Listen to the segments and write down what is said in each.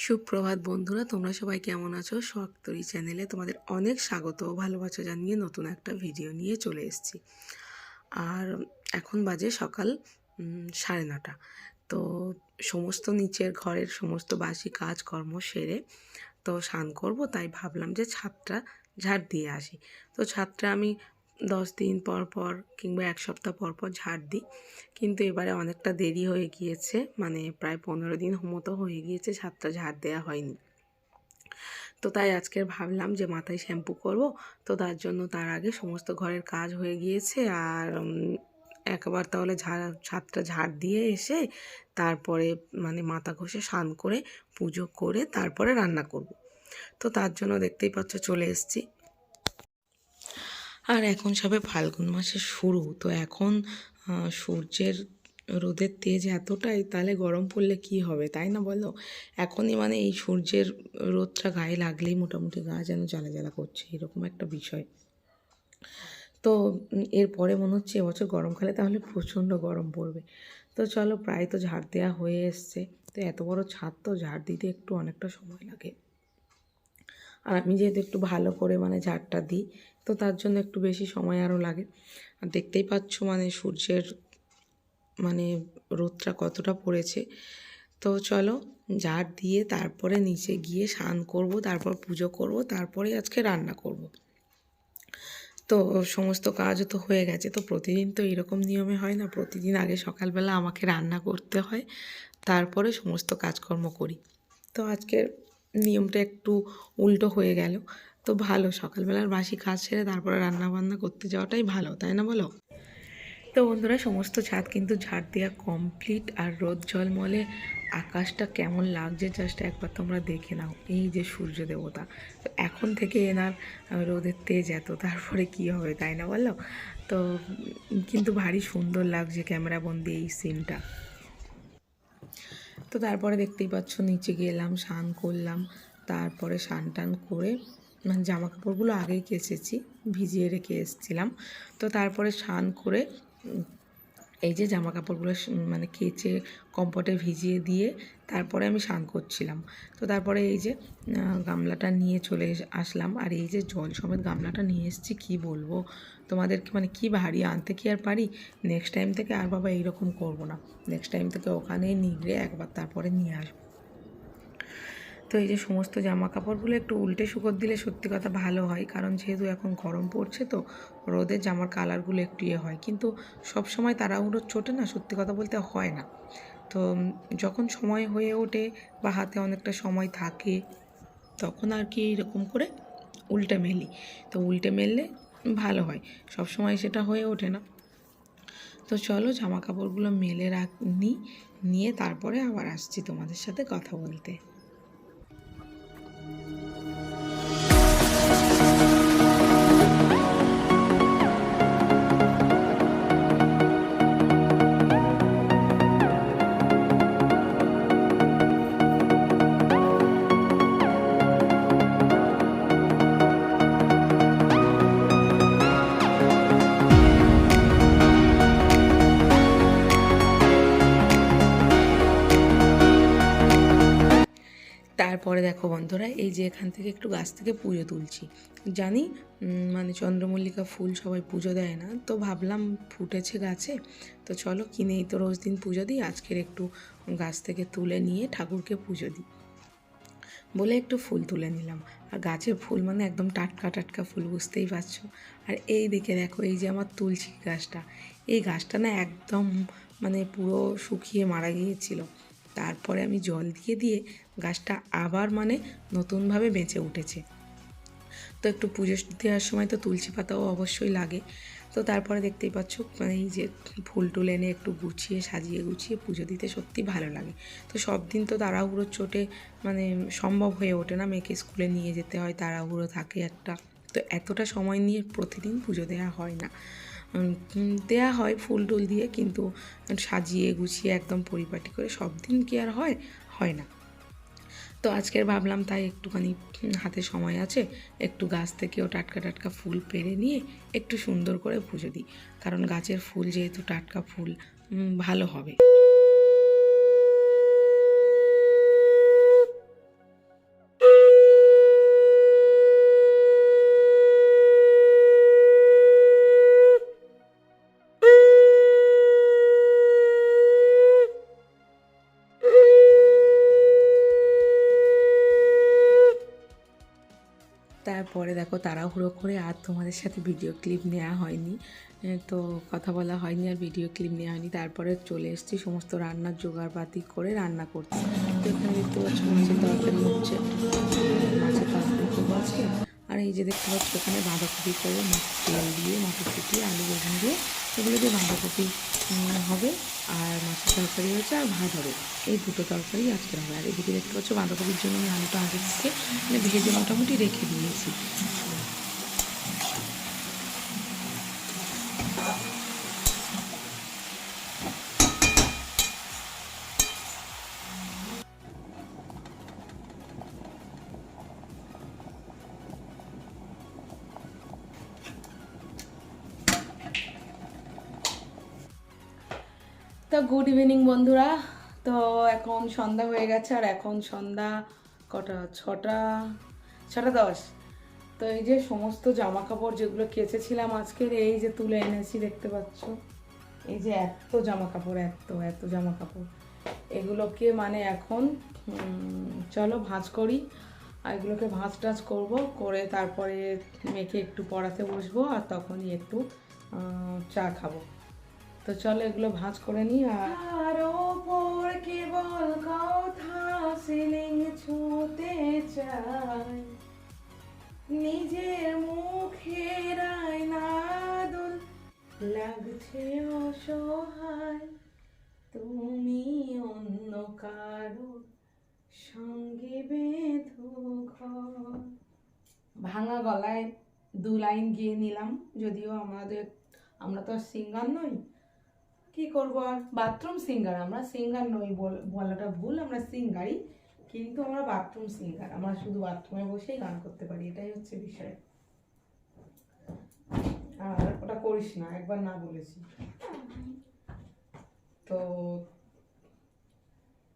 সুপ্রভাত বন্ধুরা, তোমরা সবাই কেমন আছো? শখতরি চ্যানেলে তোমাদের অনেক স্বাগত ও ভালোবাসা জানিয়ে নতুন একটা ভিডিও নিয়ে চলে এসেছি। আর এখন বাজে সকাল 9:30। তো সমস্ত নিচের ঘরের সমস্ত বাসি কাজকর্ম সেরে তো স্নান করব, তাই ভাবলাম যে ছাদটা ঝাড় দিয়ে আসি। তো ছাদটা আমি 10 দিন পর পর কিংবা 1 সপ্তাহ পর পর ঝাড় দিই, কিন্তু এবারে অনেকটা দেরি হয়ে গিয়েছে, মানে প্রায় 15 দিন মতো হয়ে গিয়েছে ছাদটা ঝাড় দেওয়া হয়নি। তো তাই আজকের ভাবলাম যে মাথায় শ্যাম্পু করব। তো তার জন্য তার আগে সমস্ত ঘরের কাজ হয়ে গিয়েছে, আর একবার তাহলে ছাদটা ঝাড় দিয়ে এসে তারপরে মানে মাথা ঘষে স্নান করে পুজো করে তারপরে রান্না করব। তো তার জন্য দেখতেই পাচ্ছ চলে এসেছি। আর এখন সবে ফাল্গুন মাসের শুরু, তো এখন সূর্যের রোদের তেজ এতটাই, তাহলে গরম পড়লে কি হবে, তাই না বলো? এখনই মানে এই সূর্যের রোদটা গায়ে লাগলেই মোটামুটি গা যেন জ্বালা জ্বালা করছে, এরকম একটা বিষয়। তো এরপরে মনে হচ্ছে এবছর গরমকালে তাহলে প্রচণ্ড গরম পড়বে। তো চলো, প্রায় তো ঝাড় দেওয়া হয়ে এসছে। তো এত বড় ছাদ, তো ঝাড় দিতে একটু অনেকটা সময় লাগে। আর আমি যেহেতু একটু ভালো করে মানে ঝাড়টা দিই, তো তার জন্য একটু বেশি সময় আরও লাগে। আর দেখতেই পাচ্ছ মানে সূর্যের মানে রোদটা কতটা পড়েছে। তো চলো ঝাড় দিয়ে তারপরে নিচে গিয়ে স্নান করব, তারপর পুজো করব, তারপরে আজকে রান্না করব। তো সমস্ত কাজও তো হয়ে গেছে। তো প্রতিদিন তো এরকম নিয়মে হয় না, প্রতিদিন আগে সকালবেলা আমাকে রান্না করতে হয়, তারপরে সমস্ত কাজকর্ম করি। তো আজকের নিয়মটা একটু উল্টো হয়ে গেল। তো ভালো, সকালবেলার বাসি কাজ সেরে তারপরে রান্না বান্না করতে যাওয়াটাই ভালো, তাই না বলো? তো বন্ধুরা, সমস্ত ছাদ কিন্তু ঝাড় দেওয়া কমপ্লিট। আর রোদ ঝলমলে আকাশটা কেমন লাগছে জাস্ট একবার তোমরা দেখে নাও। এই যে সূর্য দেবতা, তো এখন থেকে এনার রোদের তেজ এত, তারপরে কি হবে, তাই না বলো? তো কিন্তু ভারী সুন্দর লাগছে ক্যামেরাবন্দি এই সিনটা। তো তারপরে দেখতেই পাচ্ছ নিচে গেলাম, স্নান করলাম, তারপরে স্নান টান করে মানে জামা কাপড়গুলো আগেই কেচেছি, ভিজিয়ে রেখে এসেছিলাম। তো তারপরে স্নান করে এই যে জামা কাপড়গুলো মানে কেচে কম্পটে ভিজিয়ে দিয়ে তারপরে আমি স্নান করছিলাম। তো তারপরে এই যে গামলাটা নিয়ে চলে আসলাম, আর এই যে জল সমেত গামলাটা নিয়ে এসেছি, কি বলবো তোমাদেরকে, মানে কি ভারী, আনতে কি আর পারি? নেক্সট টাইম থেকে আর বাবা এইরকম করবো না, নেক্সট টাইম থেকে ওখানেই নিগড়ে একবার তারপরে নিয়ে আসবো। তো এই যে সমস্ত জামা কাপড়গুলো একটু উল্টে শুকোতে দিলে সত্যি কথা ভালো হয়, কারণ যেহেতু এখন গরম পড়ছে, তো রোদের জামার কালারগুলো একটু হয়, কিন্তু সব সময় তাড়াহুড়োর চোটে না সত্যি কথা বলতে হয় না। তো যখন সময় হয়ে ওঠে বা হাতে অনেকটা সময় থাকে, তখন আর কি এরকম করে উল্টে মেলি। তো উল্টে মেললে ভালো হয়, সব সময় সেটা হয়ে ওঠে না। তো চলো জামা কাপড়গুলো মেলে নিয়ে তারপরে আবার আসছি তোমাদের সাথে কথা বলতে। তারপরে দেখো বন্ধুরা, এই যে এখান থেকে একটু গাছ থেকে পুজো তুলছি। জানি মানে চন্দ্রমল্লিকা ফুল সবাই পুজো দেয় না, তো ভাবলাম ফুটেছে গাছে, তো চলো কিনেই তো রোজ দিন পুজো দিই, আজকের একটু গাছ থেকে তুলে নিয়ে ঠাকুরকে পুজো দিই বলে একটু ফুল তুলে নিলাম। আর গাছের ফুল মানে একদম টাটকা টাটকা ফুল, বুঝতেই পারছো। আর এই দিকে দেখো, এই যে আমার তুলসী গাছটা, এই গাছটা না একদম মানে পুরো শুকিয়ে মারা গিয়েছিল, তারপরে আমি জল দিয়ে দিয়ে গাছটা আবার মানে নতুনভাবে বেঁচে উঠেছে। তো একটু পুজো দেওয়ার সময় তো তুলসী পাতাও অবশ্যই লাগে। তো তারপরে দেখতেই পাচ্ছ মানে এই যে ফুল টুল এনে একটু গুছিয়ে সাজিয়ে গুছিয়ে পুজো দিতে সত্যি ভালো লাগে। তো সব দিন তো তাড়াহুড়োর চোটে মানে সম্ভব হয়ে ওঠে না, মেয়েকে স্কুলে নিয়ে যেতে হয়, তাড়াহুড়ো থাকে একটা, তো এতটা সময় নিয়ে প্রতিদিন পুজো দেওয়া হয় না। দেয়া হয় ফুল টুল দিয়ে, কিন্তু সাজিয়ে গুছিয়ে একদম পরিপাটি করে সব দিন কি আর হয়? হয় না। তো আজকের ভাবলাম তাই একটুখানি হাতে সময় আছে, একটু গাছ থেকেও টাটকা টাটকা ফুল পেড়ে নিয়ে একটু সুন্দর করে পুজো দিই, কারণ গাছের ফুল যেহেতু টাটকা ফুল ভালো হবে। পরে দেখো তাড়াহুড়ো করে আর তোমাদের সাথে ভিডিও ক্লিপ নেওয়া হয়নি, তো কথা বলা হয়নি আর ভিডিও ক্লিপ নেওয়া হয়নি। তারপরে চলে এসেছি সমস্ত রান্নার জোগাড়পাতি করে রান্না করছি। তো এখানে দেখতে পাচ্ছ মাছের তরকারি হচ্ছে, মাছের তরকারি করবো আজকে। আর এই যে দেখতে পাচ্ছ এখানে বাঁধাকপি করবো, তেল দিয়ে মটরশুঁটি আলু বেগুন দিয়ে এগুলো দিয়ে বাঁধাকপি হবে, আর মাছের তরকারি হচ্ছে আর ভাত হবে। এই দুটো তরকারি আজকে হবে। আর এদিকে দেখতে পাচ্ছ বাঁধাকপির জন্য আমি আলুটা আগে থেকে ভেজে মোটামুটি রেখে দিয়েছি। তো গুড ইভিনিং বন্ধুরা। তো এখন সন্ধ্যা হয়ে গেছে, আর এখন সন্ধ্যা কটা, 6:10। তো এই যে সমস্ত জামা কাপড় যেগুলো কেচেছিলাম আজকের, এই যে তুলে এনেছি দেখতে পাচ্ছ। এই যে এত জামা কাপড়, এত জামা কাপড়, এগুলোকে মানে এখন চলো ভাঁজ করি। আর এগুলোকে ভাঁজ টাজ করবো, করে তারপরে মেয়েকে একটু পড়াতে বসবো, আর তখনই একটু চা খাবো। তো চলো এগুলো ভাঁজ করে নিই। আর ওপর কেবল কথা সিলিং ছুঁতে চাই, নিজের মুখের আয়না দুল লাগছে অসহায়, তুমি অন্য কারো সঙ্গে বেঁধো ঘর। ভাঙা গলায় 2 লাইন গিয়ে নিলাম, যদিও আমরা তো আর সিঙ্গার নই, কি করব আর, বাথরুম সিঙ্গার। আমরা সিঙ্গার নই বলাটা ভুল, আমরা সিঙ্গারই, কিন্তু আমরা বাথরুম সিঙ্গার। আমরা শুধু বাথরুমে বসেই গান করতে পারি, এটাই হচ্ছে বিষয়। আর ওটা করিস না, একবার না বলেছি তো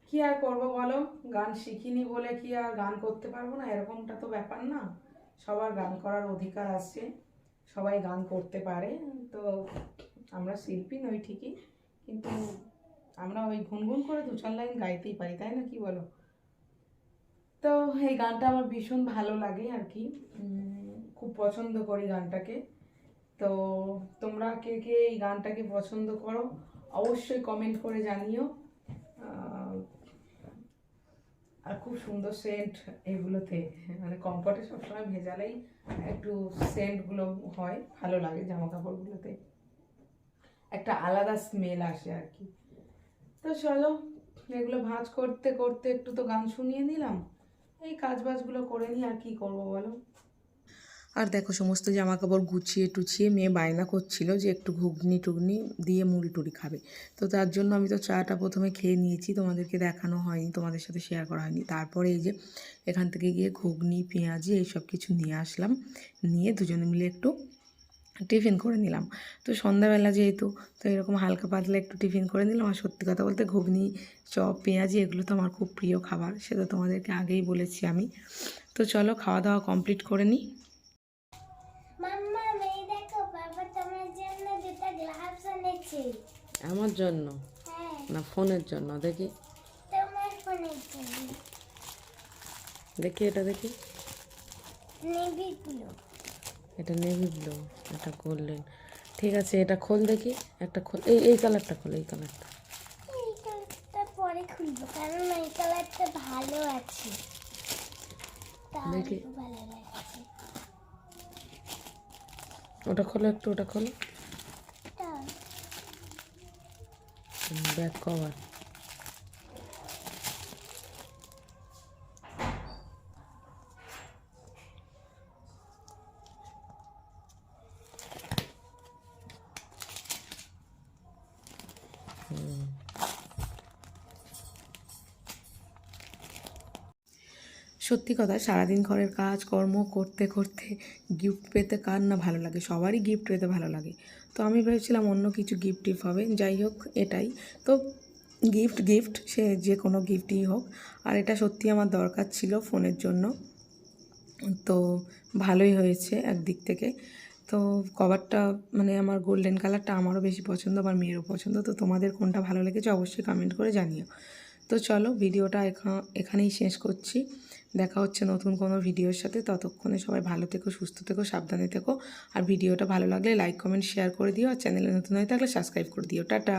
কি আর করবো বলো, গান শিখিনি বলে কি আর গান করতে পারবো না, এরকমটা তো ব্যাপার না। সবার গান করার অধিকার আছে, সবাই গান করতে পারে। তো আমরা শিল্পী নই ঠিকই, কিন্তু আমরা ওই গুনগুন করে 2-4 লাইন গাইতেই পারি, তাই না, কি বলো? তো এই গানটা আমার ভীষণ ভালো লাগে আর কি, খুব পছন্দ করি গানটাকে। তো তোমরা কে কে এই গানটাকে পছন্দ করো অবশ্যই কমেন্ট করে জানিও। আর খুব সুন্দর সেন্ট এগুলোতে, মানে কমফর্টে সবসময় ভেজালেই একটু সেন্টগুলো হয়, ভালো লাগে জামা কাপড়গুলোতে, একটা আলাদা স্মেল আসে আর কি। তো চলো এগুলো ভাঁজ করতে করতে একটু তো গান শুনিয়ে নিলাম, এই কাজ বাজগুলো করে নিই, আর কি করবো বলো। আর দেখো সমস্ত জামা কাপড় গুছিয়ে টুছিয়ে মেয়ে বায়না করছিল যে একটু ঘুগনি টুগনি দিয়ে মুড়ি টুড়ি খাবে। তো তার জন্য আমি তো চাটা প্রথমে খেয়ে নিয়েছি, তোমাদেরকে দেখানো হয়নি, তোমাদের সাথে শেয়ার করা হয়নি। তারপরে এই যে এখান থেকে গিয়ে ঘুগনি পেঁয়াজি এইসব কিছু নিয়ে আসলাম, নিয়ে দুজনে মিলে একটু টিফিন করে নিলাম। তো সন্ধ্যাবেলা যেহেতু, তো এরকম হালকা পাতলা একটু টিফিন করে নিলাম। আর সত্যি কথা বলতে ঘুগনি চপ পেঁয়াজি এগুলো তো আমার খুব প্রিয় খাবার, সেটা তোমাদেরকে আগেই বলেছি আমি। তো চলো খাওয়া দাওয়া কমপ্লিট করে নিই। আমার জন্য না ফোনের জন্য? দেখি দেখি এটা দেখি, এটা নেভি ব্লু, এটা গোল্ডেন। ঠিক আছে এটা খোল দেখি, একটা খোল, এই কালারটা খোল, এই কালারটা পরে খুলবো, কারণ এই কালারটা ভালো আছে, দেখি ভালো লাগছে। ওটা খোলো একটু, ওটা খোলো, ব্যাক কভার। সত্যি কথা, সারাদিন ঘরের কাজ কর্ম করতে করতে গিফট পেতে কার না ভালো লাগে, সবারই গিফট পেতে ভালো লাগে। তো আমি ভেবেছিলাম অন্য কিছু গিফট টিফট হবে, যাই হোক এটাই তো গিফট, সে যে কোনো গিফটই হোক। আর এটা সত্যি আমার দরকার ছিল ফোনের জন্য, তো ভালোই হয়েছে একদিক থেকে। তো কভারটা মানে আমার গোল্ডেন কালারটা আমারও বেশি পছন্দ, আমার মেয়েরও পছন্দ। তো তোমাদের কোনটা ভালো লেগেছে অবশ্যই কমেন্ট করে জানিও। তো চলো ভিডিওটা এখানেই শেষ করছি। দেখা হচ্ছে নতুন কোনো ভিডিওর সাথে। ততক্ষণে সবাই ভালো থেকো, সুস্থ থেকো, সাবধানে থেকো। আর ভিডিওটা ভালো লাগলে লাইক কমেন্ট শেয়ার করে দিও। আর চ্যানেলে নতুন হয়ে থাকলে সাবস্ক্রাইব করে দিও। টাটা।